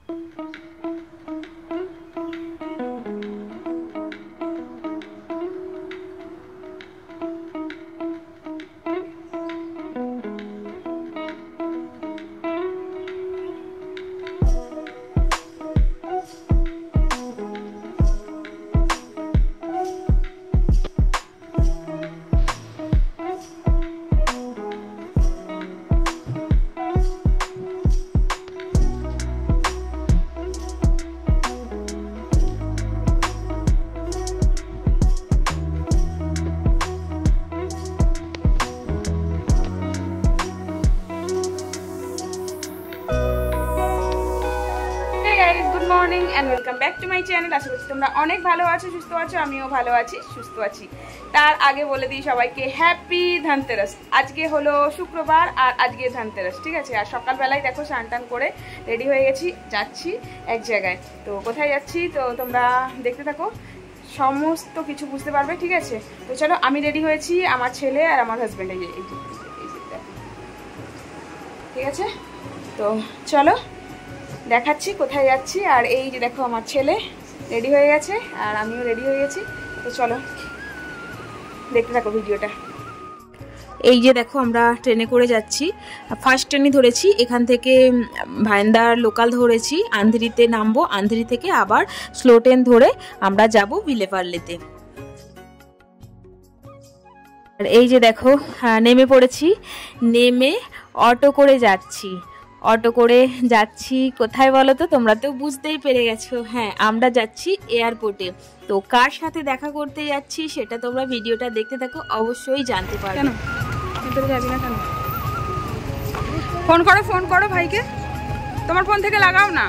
Good morning and welcome back to my channel. আশা করছি তোমরা অনেক ভালো আছো, সুস্থ আছো। আমিও ভালো আছি, সুস্থ আছি। তার আগে বলে দিই সবাইকে হ্যাপি ধনতেরাস। আজকে হলো শুক্রবার আর আজকে ধনতেরাস, ঠিক আছে। আর সকালবেলায় দেখো স্নান টান করে রেডি হয়ে গেছি, যাচ্ছি এক জায়গায়। তো কোথায় যাচ্ছি তো তোমরা দেখতে থাকো, সমস্ত কিছু বুঝতে পারবে, ঠিক আছে। তো চলো, আমি রেডি হয়েছি, আমার ছেলে আর আমার হাজব্যান্ড এই যে ঠিক আছে। তো চলো দেখাচ্ছি কোথায় যাচ্ছি। আর এই যে দেখো আমার ছেলে রেডি হয়ে গেছে আর আমিও রেডি হয়ে গেছি। তো চলো দেখতে থাকো ভিডিওটা। এই যে দেখো আমরা ট্রেনে করে যাচ্ছি, ফার্স্ট ট্রেনই ধরেছি, এখান থেকে ভাইন্দার লোকাল ধরেছি, আন্ধেরিতে নামবো, আন্ধেরি থেকে আবার স্লো ট্রেন ধরে আমরা যাব বিলেপার্লেতে। আর এই যে দেখো নেমে পড়েছি, নেমে অটো করে যাচ্ছি, অটো করে যাচ্ছি কোথায় বলো তো? তোমরা তো বুঝতেই পেরে গেছো, হ্যাঁ আমরা যাচ্ছি এয়ারপোর্টে। তো কার সাথে দেখা করতে যাচ্ছি সেটা তোমরা ভিডিওটা দেখতে থাকো, অবশ্যই জানতে পারবে। কেন ভিতরে যাবি না কেন? ফোন করো ভাইকে, তোমার ফোন থেকে লাগাও না।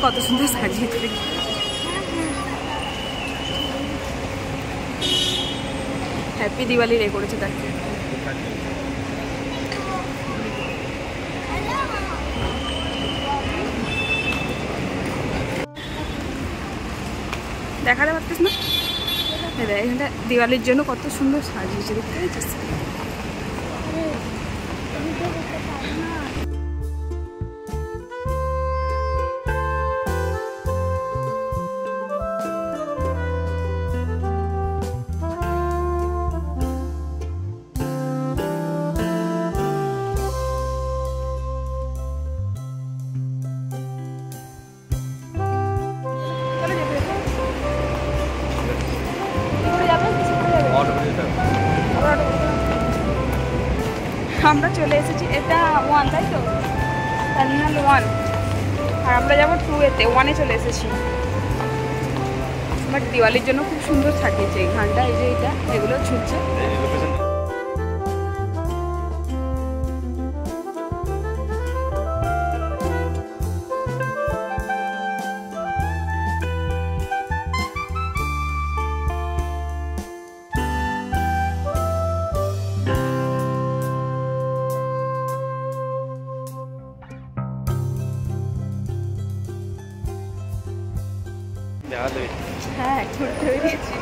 কত সুন্দর সাজিয়ে হ্যাপি দিওয়ালি রে করেছে তাকে। দেখাতে পারতিস না? এখানটা দিওয়ালির জন্য কত সুন্দর সাজিয়েছে, দেখতে পেয়েছিস? আমরা চলে এসেছি, এটা 1 তাই তো, টার্মিনাল 1, আর আমরা যাবো 2-এতে, 1-এ চলে এসেছি। বাট দিওয়ালির জন্য খুব সুন্দর সাজিয়েছে এই ঘানটা, এই যে এটা এগুলো ছুটছে। হ্যাঁ ঘুরতে বেরিয়েছি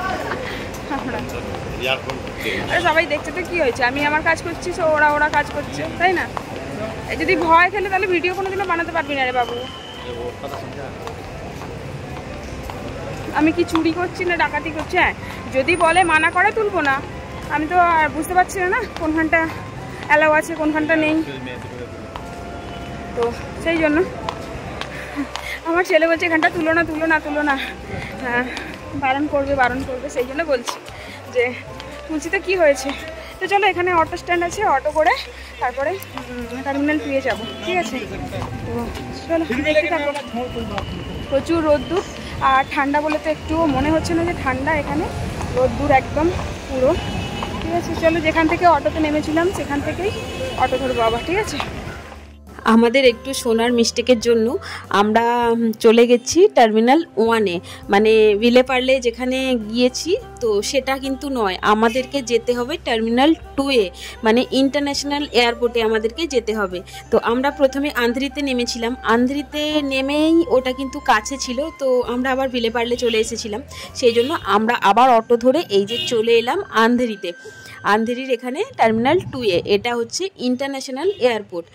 আমরা। আরে সবাই দেখছে তো কি হয়েছে, আমি আমার কাজ করছি, ওরা কাজ করছে, তাই না? যদি ভয় খেলে তাহলে ভিডিও কোনোদিনও বানাতে পারবি না রে বাবু। আমি কি চুরি করছি না ডাকাতি করছি? হ্যাঁ যদি বলে মানা করে তুলবো না, আমি তো আর বুঝতে পারছি না কোনখানটা অ্যালাউ আছে কোনখানটা নেই। তো সেই জন্য আমার ছেলে বলছে এখানটা তুলো না, হ্যাঁ বারণ করবে, সেই জন্য বলছি যে তুলছি তো কী হয়েছে। তো চলো, এখানে অটো স্ট্যান্ড আছে, অটো করে তারপরে টার্মিনাল 2-এ যাবো, ঠিক আছে। তো চলো দেখতে থাকো। প্রচুর রোদ্দুর আর ঠান্ডা বলে তো একটুও মনে হচ্ছে না যে ঠান্ডা, এখানে রোদ্দুর একদম পুরো, ঠিক আছে। চলো যেখান থেকে অটোতে নেমেছিলাম সেখান থেকেই অটো ধরবো আবার, ঠিক আছে। আমাদের একটু সোনার মিস্টেকের জন্য আমরা চলে গেছি টার্মিনাল 1-এ, মানে ভিলেপার্লে যেখানে গিয়েছি তো সেটা কিন্তু নয়, আমাদেরকে যেতে হবে টার্মিনাল 2-এ, মানে ইন্টারন্যাশনাল এয়ারপোর্টে আমাদেরকে যেতে হবে। তো আমরা প্রথমে আন্ধ্রিতে নেমেছিলাম, আন্ধ্রিতে নেমেই ওটা কিন্তু কাছে ছিল, তো আমরা আবার ভিলেপার্লে চলে এসেছিলাম, সেই জন্য আমরা আবার অটো ধরে এই যে চলে এলাম আন্ধ্রিতে। আন্ধ্রির এখানে টার্মিনাল 2-এ, এটা হচ্ছে ইন্টারন্যাশনাল এয়ারপোর্ট।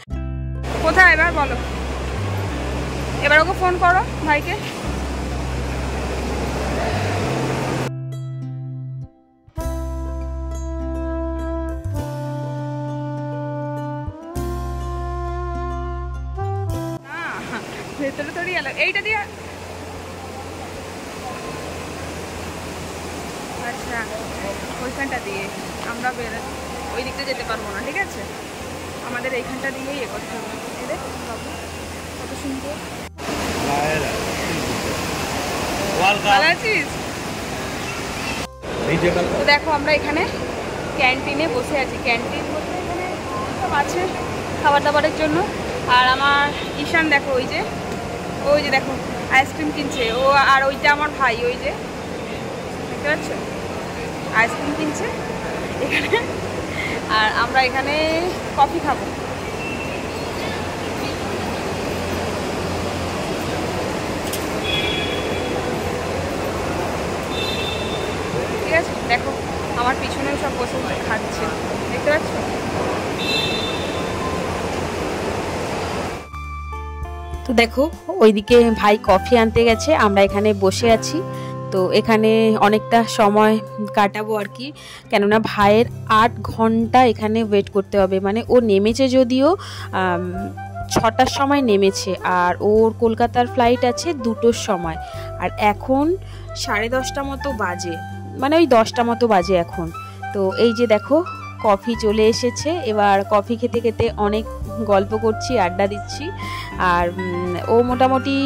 কোথায় এবার বলো, এবার ওকে ফোন করো ভাইকে। ভেতরে তো এইটা দিয়ে, আচ্ছা ওইখানটা দিয়ে আমরা ওই দিকটা যেতে পারবো না, ঠিক আছে, আমাদের এইখানটা দিয়েই এ করতে হবে। এই দেখ বাবু কত সুন্দর, ভালো আছিস? তো দেখো আমরা এখানে ক্যান্টিনে বসে আছি, ক্যান্টিন বলতে এখানে সব আছে খাবার দাবারের জন্য। আর আমার ঈশান দেখো ওই যে দেখো আইসক্রিম কিনছে ও, আর ওইটা আমার ভাই, ওই যে দেখতে পাচ্ছ আইসক্রিম কিনছে এখানে, আর আমরা এখানে কফি খাবো। ঠিক আছে, দেখো আমার পিছনেও সব বসে বসে খাচ্ছে, দেখতে পাচ্ছ। তো দেখো ওইদিকে ভাই কফি আনতে গেছে, আমরা এখানে বসে আছি। তো এখানে অনেকটা সময় কাটাবো আর কি, কেননা ভাইয়ের 8 ঘন্টা এখানে ওয়েট করতে হবে। মানে ও নেমেছে যদিও 6টার সময় নেমেছে, আর ওর কলকাতার ফ্লাইট আছে 2টোর সময়, আর এখন 10:30 মতো বাজে, মানে ওই 10টা মতো বাজে এখন। তো এই যে দেখো কফি চলে এসেছে, এবার কফি খেতে খেতে অনেক গল্প করছি, আড্ডা দিচ্ছি। আর ও মোটামুটি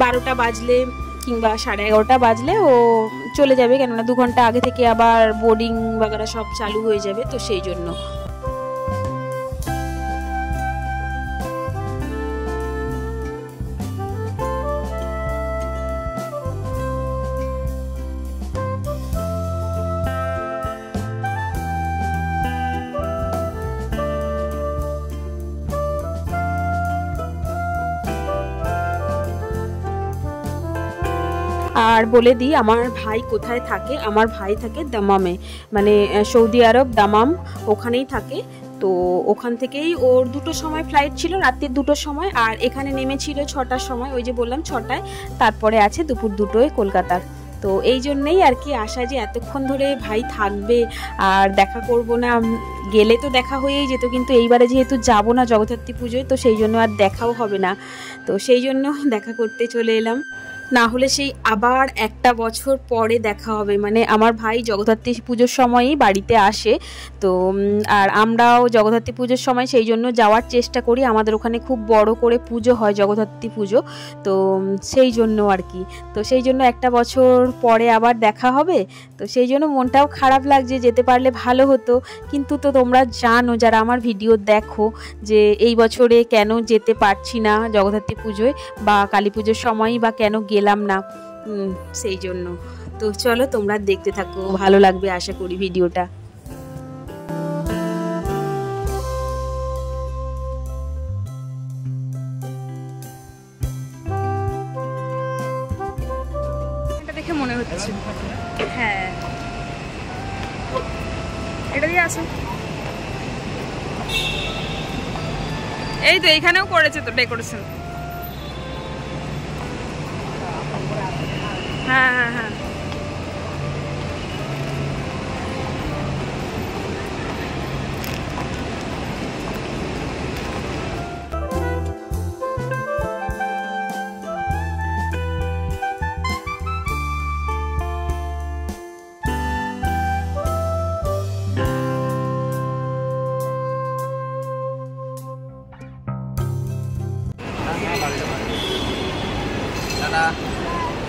12টা বাজলে কিংবা 11:30 বাজলে ও চলে যাবে, কেননা 2 ঘন্টা আগে থেকে আবার বোর্ডিং বাগেরা সব চালু হয়ে যাবে, তো সেই জন্য। আর বলে দিই আমার ভাই কোথায় থাকে, আমার ভাই থাকে দামামে, মানে সৌদি আরব দামাম, ওখানেই থাকে। তো ওখান থেকেই ওর 2টোর সময় ফ্লাইট ছিল, রাত্রির 2টোর সময়, আর এখানে নেমেছিল 6টার সময়, ওই যে বললাম 6টায়, তারপরে আছে দুপুর 2টোয় কলকাতার। তো এই জন্যেই আর কি আশা যে এতক্ষণ ধরে ভাই থাকবে আর দেখা করব না, গেলে তো দেখা হয়েই যেত, কিন্তু এইবারে যেহেতু যাব না জগদ্ধাত্রী পুজোয়, তো সেই জন্য আর দেখাও হবে না, তো সেই জন্য দেখা করতে চলে এলাম। না হলে সেই আবার একটা বছর পরে দেখা হবে, মানে আমার ভাই জগদ্ধাত্রী পুজোর সময়ই বাড়িতে আসে, তো আর আমরাও জগদ্ধাত্রী পুজোর সময় সেই জন্য যাওয়ার চেষ্টা করি, আমাদের ওখানে খুব বড় করে পুজো হয় জগদ্ধাত্রী পুজো, তো সেই জন্য আর কি। তো সেই জন্য একটা বছর পরে আবার দেখা হবে, তো সেই জন্য মনটাও খারাপ লাগছে, যেতে পারলে ভালো হতো, কিন্তু তো তোমরা জানো যারা আমার ভিডিও দেখো যে এই বছরে কেন যেতে পারছি না জগদ্ধাত্রী পুজোয় বা কালী পুজোর সময়ই বা কেন গেলাম না, সেই জন্য। তো চলো তোমরা দেখতে থাকো, ভালো লাগবে আশা করি ভিডিওটা। এটা দেখে মনে হচ্ছে, হ্যাঁ এটা দিয়ে আসো, এই তো এইখানেও করেছে তো ডেকোরেশন, হ্যাঁ হ্যাঁ হ্যাঁ।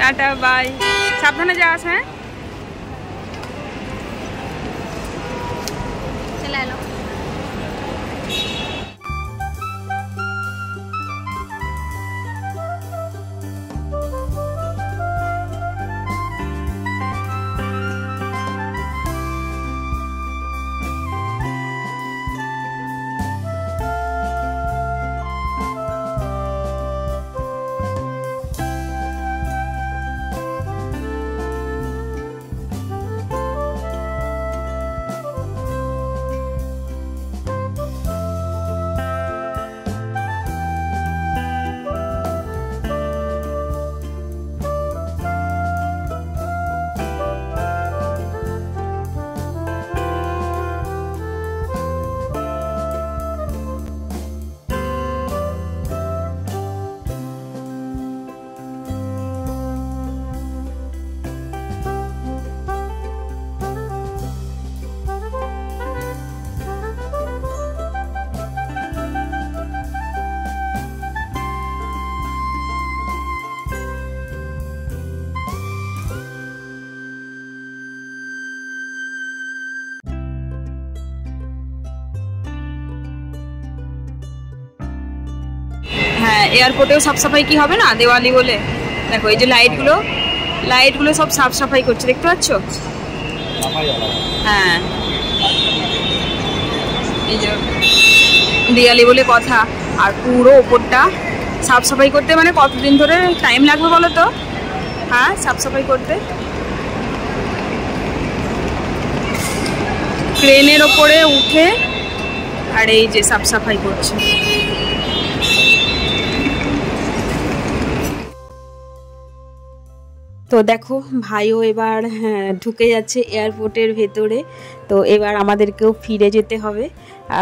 টাটা বাই, সাবধানে যাস, হ্যাঁ চলে এলো। এয়ারপোর্টেও সাফ সাফাই কি হবে না দিওয়ালি বলে। দেখো এই যে লাইটগুলো সব সাফ সাফাই করছে, দেখতে পাচ্ছ? হ্যাঁ এই যে দিওয়ালি বলে কথা। আর পুরো ওপরটা সাফ সাফাই করতে মানে কতদিন ধরে টাইম লাগবে বলো তো? হ্যাঁ সাফ সাফাই করতে ক্রেনের ওপরে উঠে আর এই যে সাফ সাফাই করছে। তো দেখো ভাইও এবার ঢুকে যাচ্ছে এয়ারপোর্টের ভেতরে। তো এবার আমাদেরকেও ফিরে যেতে হবে।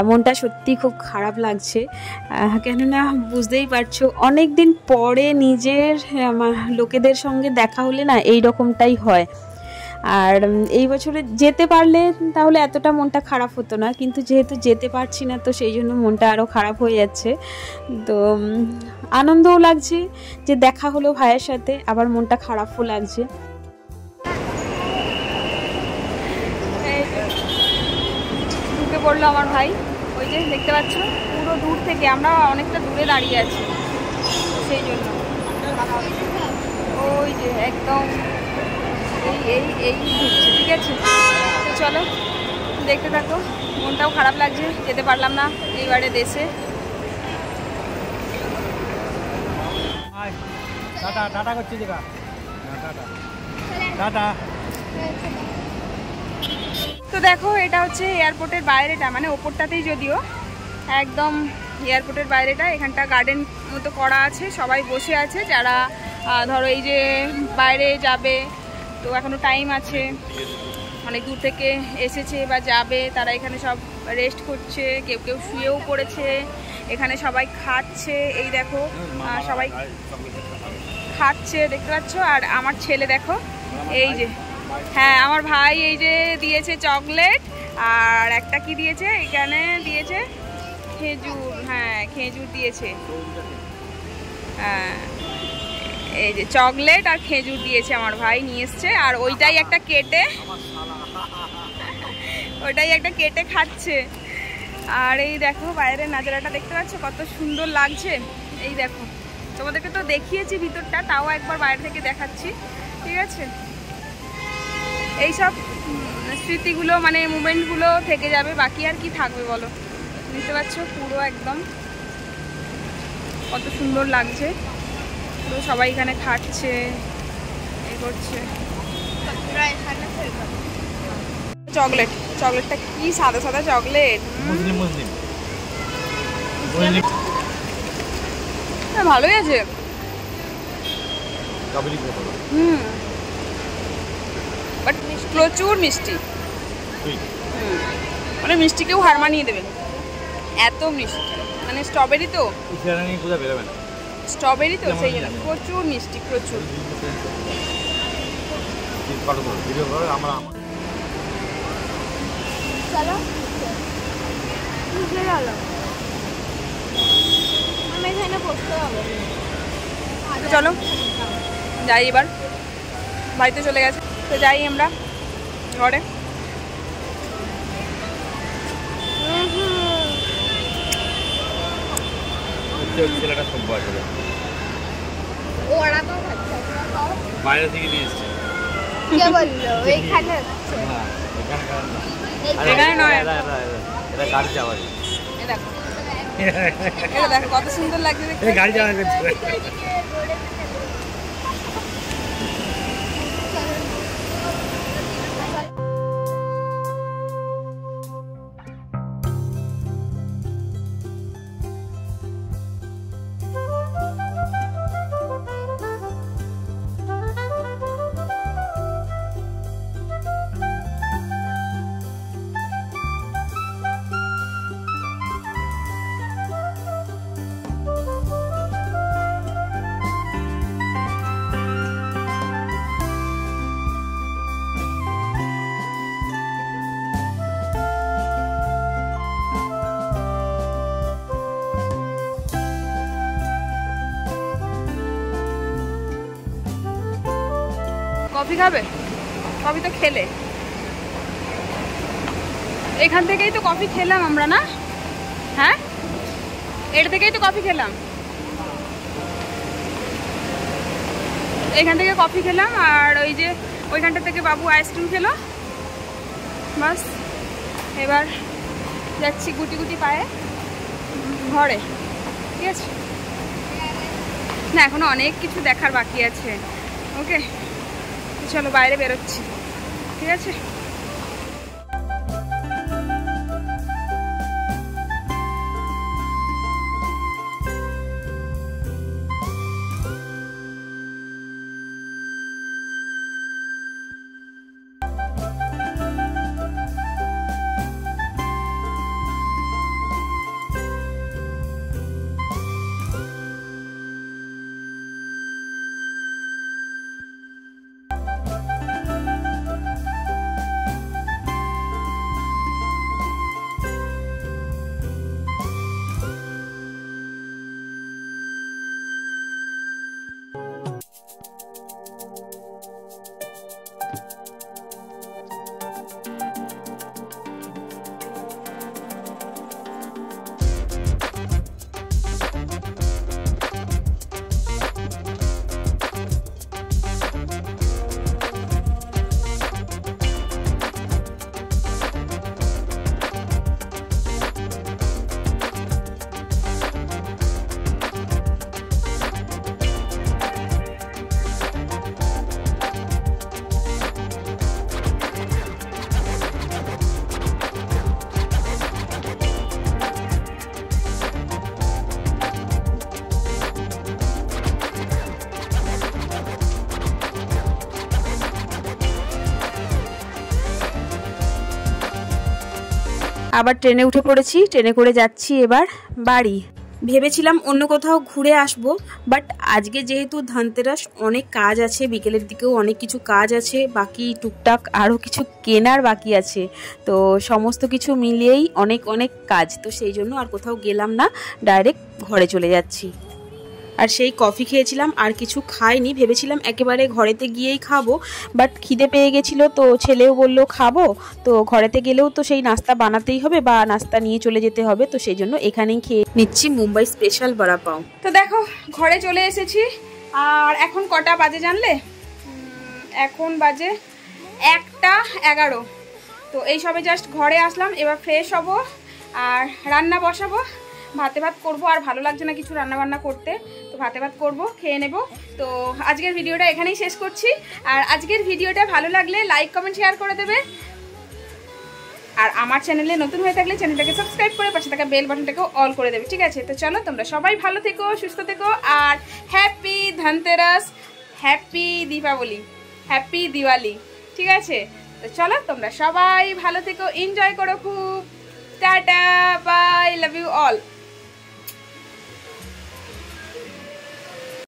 মনটা সত্যি খুব খারাপ লাগছে, কেননা বুঝতেই পারছো অনেক দিন পরে নিজের লোকেদের সঙ্গে দেখা হলে না এই রকমটাই হয়। আর এই বছরে যেতে পারলে তাহলে এতটা মনটা খারাপ হতো না, কিন্তু যেহেতু যেতে পারছি না তো সেই জন্য মনটা আরও খারাপ হয়ে যাচ্ছে। তো আনন্দও লাগছে যে দেখা হলো ভাইয়ের সাথে, আবার মনটা খারাপও লাগছে। ঢুকে পড়লো আমার ভাই, ওই যে দেখতে পাচ্ছ পুরো দূর থেকে, আমরা অনেকটা দূরে দাঁড়িয়ে আছি সেই জন্য। ওই যে একদম এই ঢুকছে, ঠিক আছে? তো চলো দেখতে থাকো। মনটাও খারাপ লাগছে, যেতে পারলাম না এইবারে দেশে। তো দেখো এটা হচ্ছে এয়ারপোর্টের বাইরেটা, মানে ওপরটাতেই যদিও একদম এয়ারপোর্টের বাইরেটা। এখানটা গার্ডেন মতো করা আছে, সবাই বসে আছে যারা ধরো এই যে বাইরে যাবে, তো এখনো টাইম আছে, অনেক দূর থেকে এসেছে বা যাবে, তারা এখানে সব রেস্ট করছে, কেউ কেউ শুয়েও পড়েছে, এখানে সবাই খাচ্ছে। এই দেখো সবাই খাচ্ছে, দেখতে পাচ্ছ? আর আমার ছেলে দেখো এই যে, হ্যাঁ আমার ভাই এই যে দিয়েছে চকলেট, আর একটা কি দিয়েছে এখানে দিয়েছে খেজুর, হ্যাঁ খেজুর দিয়েছে। হ্যাঁ এই যে চকলেট আর খেজুর দিয়েছে আমার ভাই, নিয়ে এসছে। আর ওইটাই একটা কেটে খাচ্ছে। আর এই দেখো বাইরের নাজারাটা দেখতে পাচ্ছ কত সুন্দর লাগছে। এই দেখো তোমাদেরকে তো দেখিয়েছি ভিতরটা, তাও একবার বাইরে থেকে দেখাচ্ছি, ঠিক আছে? এইসব স্মৃতিগুলো মানে মুভমেন্টগুলো থেকে যাবে, বাকি আর কি থাকবে বলো? বুঝতে পারছো পুরো একদম কত সুন্দর লাগছে। পুরো সবাই এখানে খাচ্ছে, এ করছে। চকলেটটা কি সাদা সাদা চকলেট, ভালোই আছে। বাট প্রচুর মিষ্টি, মানে মিষ্টি কেউ হার মানিয়ে দেবে, এত মিষ্টি। মানে স্ট্রবেরি তো সেই জন্য প্রচুর মিষ্টি, প্রচুর। চলো যাই এবার, বাড়িতে চলে গেছে, তো যাই আমরা ঘরে। ছেলেটা খুব বয়স হবে, বাইরে থেকে নিয়ে এসছে। এখানে নয়, এটা গাড়ি যাওয়া, দেখো কত সুন্দর লাগছে, গাড়ি যাওয়া করছে। কফি খাবে? কফি তো খেলে, এখান থেকেই তো কফি খেলাম আমরা না? হ্যাঁ এটা থেকেই তো কফি খেলাম। এখান থেকে কফি খেলাম আর ওই যে ওইখানটা থেকে বাবু আইসক্রিম খেলো, বাস। এবার যাচ্ছি গুটি গুটি পায়ে ঘরে, ঠিক আছে? না, এখনো অনেক কিছু দেখার বাকি আছে। ওকে, চলো বাইরে বেরোচ্ছি, ঠিক আছে? আবার ট্রেনে উঠে পড়েছি, ট্রেনে করে যাচ্ছি এবার বাড়ি। ভেবেছিলাম অন্য কোথাও ঘুরে আসব, বাট আজকে যেহেতু ধনতেরাস অনেক কাজ আছে, বিকেলের দিকেও অনেক কিছু কাজ আছে, বাকি টুকটাক আরও কিছু কেনার বাকি আছে, তো সমস্ত কিছু মিলিয়েই অনেক কাজ, তো সেই জন্য আর কোথাও গেলাম না, ডাইরেক্ট ঘরে চলে যাচ্ছি। আর সেই কফি খেয়েছিলাম, আর কিছু খাইনি, ভেবেছিলাম একেবারে ঘরেতে গিয়েই খাবো, বাট খিদে পেয়ে গেছিলো, তো ছেলেও বললো খাবো, তো ঘরেতে গেলেও তো সেই নাস্তা বানাতেই হবে বা নাস্তা নিয়ে চলে যেতে হবে, তো সেই জন্য এখানেই খেয়ে নিচ্ছি মুম্বাই স্পেশাল বড়া পাও। তো দেখো ঘরে চলে এসেছি, আর এখন কটা বাজে জানলে? এখন বাজে 1:11। তো এই সবে জাস্ট ঘরে আসলাম, এবার ফ্রেশ হব আর রান্না বসাবো, ভাতে ভাত করবো, আর ভালো লাগছে না কিছু রান্না বান্না করতে, তো ভাতে ভাত করবো, খেয়ে নেব। তো আজকের ভিডিওটা এখানেই শেষ করছি, আর আজকের ভিডিওটা ভালো লাগলে লাইক কমেন্ট শেয়ার করে দেবে, আর আমার চ্যানেলে নতুন হয়ে থাকলে চ্যানেলটাকে সাবস্ক্রাইব করে পাশে থাকা বেল বাটনটাকেও অল করে দেবে, ঠিক আছে? তো চলো তোমরা সবাই ভালো থেকো, সুস্থ থেকো, আর happy Dhanteras, happy Deepavali, happy Diwali, ঠিক আছে? তো চলো তোমরা সবাই ভালো থেকো, এনজয় করো খুব। Tata, bye, love you all.